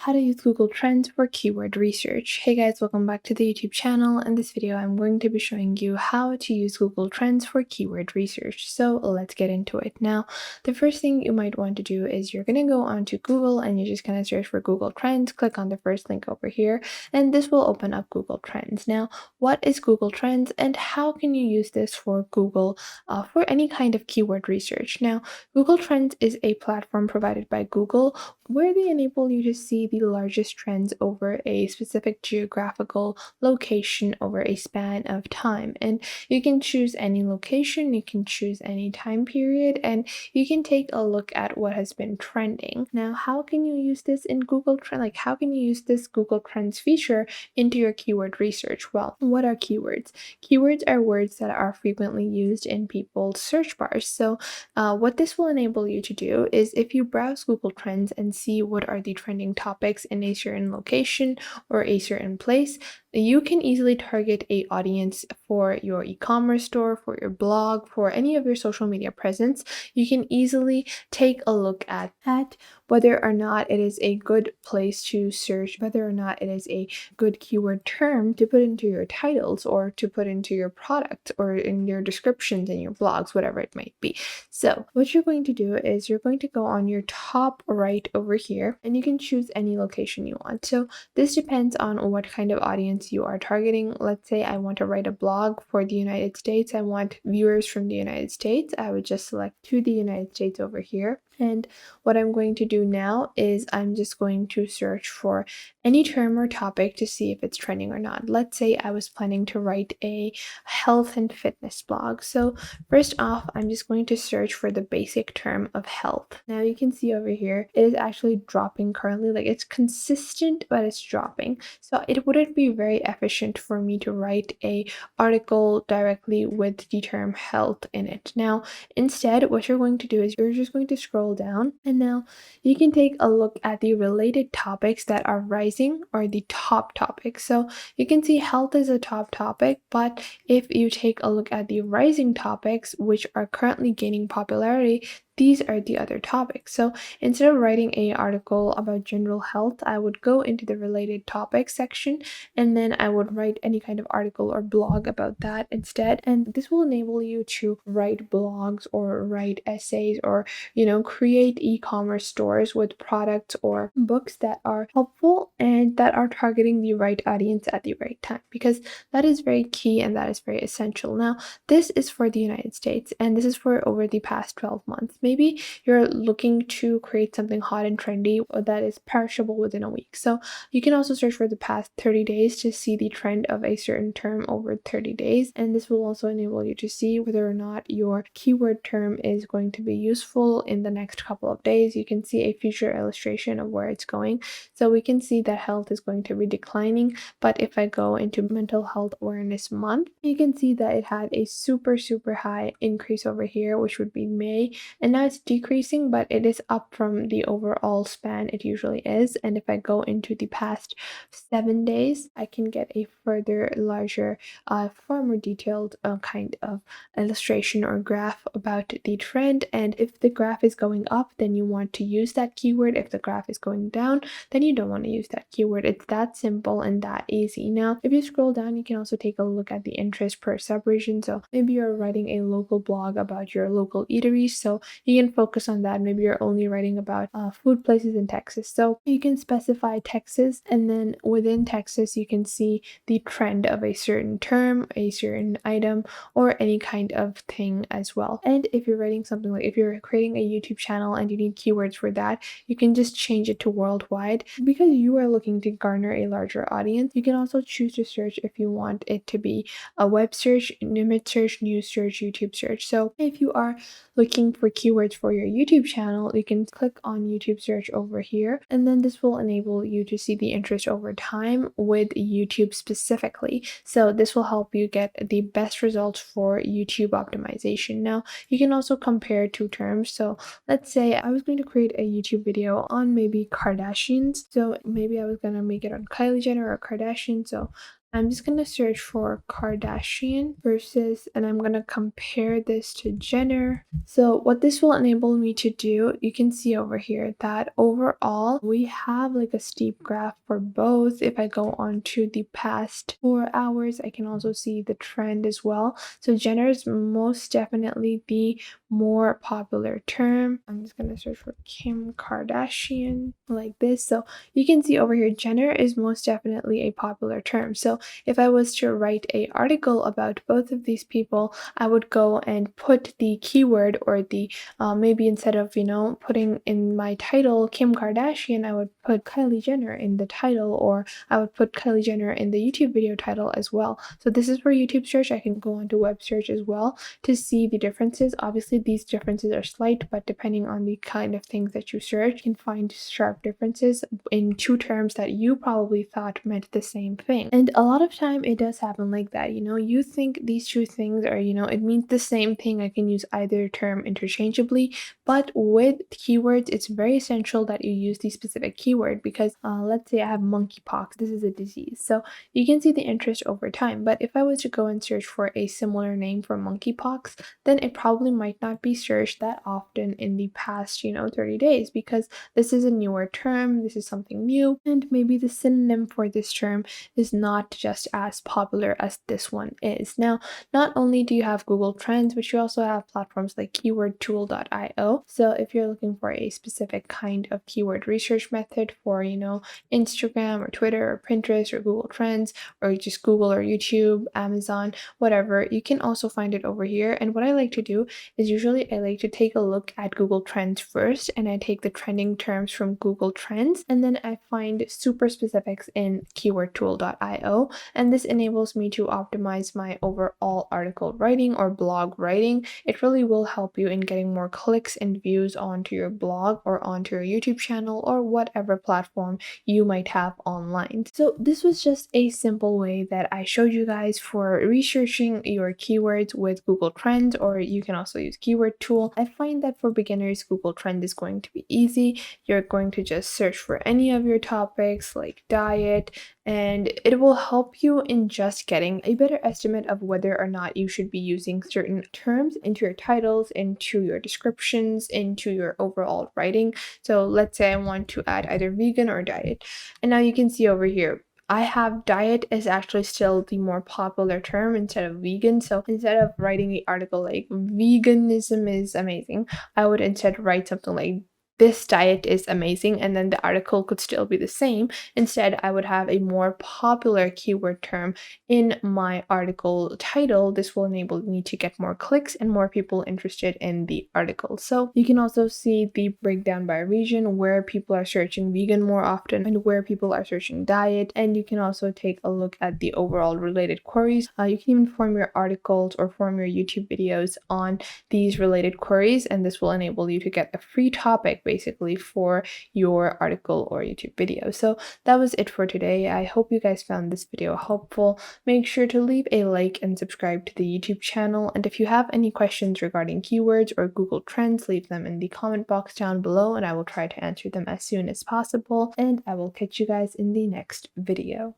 how to use Google Trends for keyword research. Hey guys, welcome back to the YouTube channel. In this video, I'm going to be showing you how to use Google Trends for keyword research. So let's get into it. Now, the first thing you might want to do is you're going to go onto Google and you're just going to search for Google Trends. Click on the first link over here, and this will open up Google Trends. Now, what is Google Trends and how can you use this for Google for any kind of keyword research? Now, Google Trends is a platform provided by Google where they enable you to see the largest trends over a specific geographical location over a span of time. And you can choose any location, you can choose any time period, and you can take a look at what has been trending. Now, how can you use this in Google Trends? Like, how can you use this Google Trends feature into your keyword research? Well, what are keywords? Keywords are words that are frequently used in people's search bars. So, what this will enable you to do is if you browse Google Trends and see what are the trending topics in a certain location or a certain place, you can easily target a audience for your e-commerce store, for your blog, for any of your social media presence. You can easily take a look at whether or not it is a good place to search, whether or not it is a good keyword term to put into your titles or to put into your product or in your descriptions in your blogs, whatever it might be. So what you're going to do is you're going to go on your top right over here and you can choose any location you want. So this depends on what kind of audience you are targeting. Let's say I want to write a blog for the United States. I want viewers from the United States. I would just select to the United States over here. And what I'm going to do now is I'm just going to search for any term or topic to see if it's trending or not. Let's say I was planning to write a health and fitness blog. So first off, I'm just going to search for the basic term of health. Now you can see over here, it is actually dropping currently. Like, it's consistent, but it's dropping. So it wouldn't be very efficient for me to write a article directly with the term health in it. Now, instead, what you're going to do is you're just going to scroll down, and now you can take a look at the related topics that are rising or the top topics. So you can see health is a top topic, but if you take a look at the rising topics, which are currently gaining popularity, these are the other topics. So instead of writing an article about general health, I would go into the related topics section and then I would write any kind of article or blog about that instead. And this will enable you to write blogs or write essays or, create e-commerce stores with products or books that are helpful and that are targeting the right audience at the right time, because that is very key and that is very essential. Now, this is for the United States and this is for over the past 12 months. Maybe you're looking to create something hot and trendy that is perishable within a week. So you can also search for the past 30 days to see the trend of a certain term over 30 days. And this will also enable you to see whether or not your keyword term is going to be useful in the next couple of days. You can see a future illustration of where it's going. So we can see that health is going to be declining. But if I go into Mental Health Awareness Month, you can see that it had a super high increase over here, which would be May. And now it's decreasing, but it is up from the overall span it usually is. And if I go into the past 7 days, I can get a further larger, far more detailed kind of illustration or graph about the trend. And if the graph is going up, then you want to use that keyword. If the graph is going down, then you don't want to use that keyword. It's that simple and that easy. Now, if you scroll down, you can also take a look at the interest per subregion. So maybe you're writing a local blog about your local eateries, so you can focus on that. Maybe you're only writing about food places in Texas, so you can specify Texas, and then within Texas you can see the trend of a certain term, a certain item, or any kind of thing as well. And if you're writing something like, if you're creating a YouTube channel and you need keywords for that, you can just change it to worldwide because you are looking to garner a larger audience. You can also choose to search if you want it to be a web search, image search, news search, YouTube search. So if you are looking for keywords for your YouTube channel, you can click on YouTube search over here, and then this will enable you to see the interest over time with YouTube specifically. So this will help you get the best results for YouTube optimization. Now, you can also compare two terms. So let's say I was going to create a YouTube video on maybe Kardashians. So maybe I was going to make it on Kylie Jenner or Kardashian. So I'm just gonna search for Kardashian versus, and I'm gonna compare this to Jenner. So what this will enable me to do, you can see over here that overall we have like a steep graph for both. If I go on to the past 4 hours, I can also see the trend as well. So Jenner is most definitely the more popular term. I'm just gonna search for Kim Kardashian like this. So you can see over here, Jenner is most definitely a popular term. So if I was to write a article about both of these people, I would go and put the keyword or the maybe instead of putting in my title Kim Kardashian, I would put Kylie Jenner in the title, or I would put Kylie Jenner in the YouTube video title as well. So this is for YouTube search. I can go on to web search as well to see the differences. Obviously, these differences are slight, but depending on the kind of things that you search, you can find sharp differences in two terms that you probably thought meant the same thing. And a lot of time it does happen like that. You think these two things are, it means the same thing. I can use either term interchangeably, but with keywords, it's very essential that you use the specific keyword because let's say I have monkeypox. This is a disease. So you can see the interest over time. But if I was to go and search for a similar name for monkeypox, then it probably might not be searched that often in the past, 30 days because this is a newer term, this is something new, and maybe the synonym for this term is not just as popular as this one is. Now, not only do you have Google Trends, but you also have platforms like keywordtool.io. So if you're looking for a specific kind of keyword research method for, Instagram or Twitter or Pinterest or Google Trends, or just Google or YouTube, Amazon, whatever, you can also find it over here. And what I like to do is usually I like to take a look at Google Trends first, and I take the trending terms from Google Trends, and then I find super specifics in keywordtool.io, and this enables me to optimize my overall article writing or blog writing. It really will help you in getting more clicks and views onto your blog or onto your YouTube channel or whatever platform you might have online. So this was just a simple way that I showed you guys for researching your keywords with Google Trends, or you can also use Keyword Tool. I find that for beginners, Google Trend is going to be easy. You're going to just search for any of your topics like diet, and it will help you in just getting a better estimate of whether or not you should be using certain terms into your titles, into your descriptions, into your overall writing. So let's say I want to add either vegan or diet, and now you can see over here I have diet is actually still the more popular term instead of vegan. So instead of writing the article like veganism is amazing, I would instead write something like this diet is amazing, and then the article could still be the same. Instead, I would have a more popular keyword term in my article title. This will enable me to get more clicks and more people interested in the article. So you can also see the breakdown by region where people are searching vegan more often and where people are searching diet. And you can also take a look at the overall related queries. You can even form your articles or form your YouTube videos on these related queries, and this will enable you to get a free topic basically for your article or YouTube video. So that was it for today. I hope you guys found this video helpful. Make sure to leave a like and subscribe to the YouTube channel. And if you have any questions regarding keywords or Google Trends, leave them in the comment box down below and I will try to answer them as soon as possible. And I will catch you guys in the next video.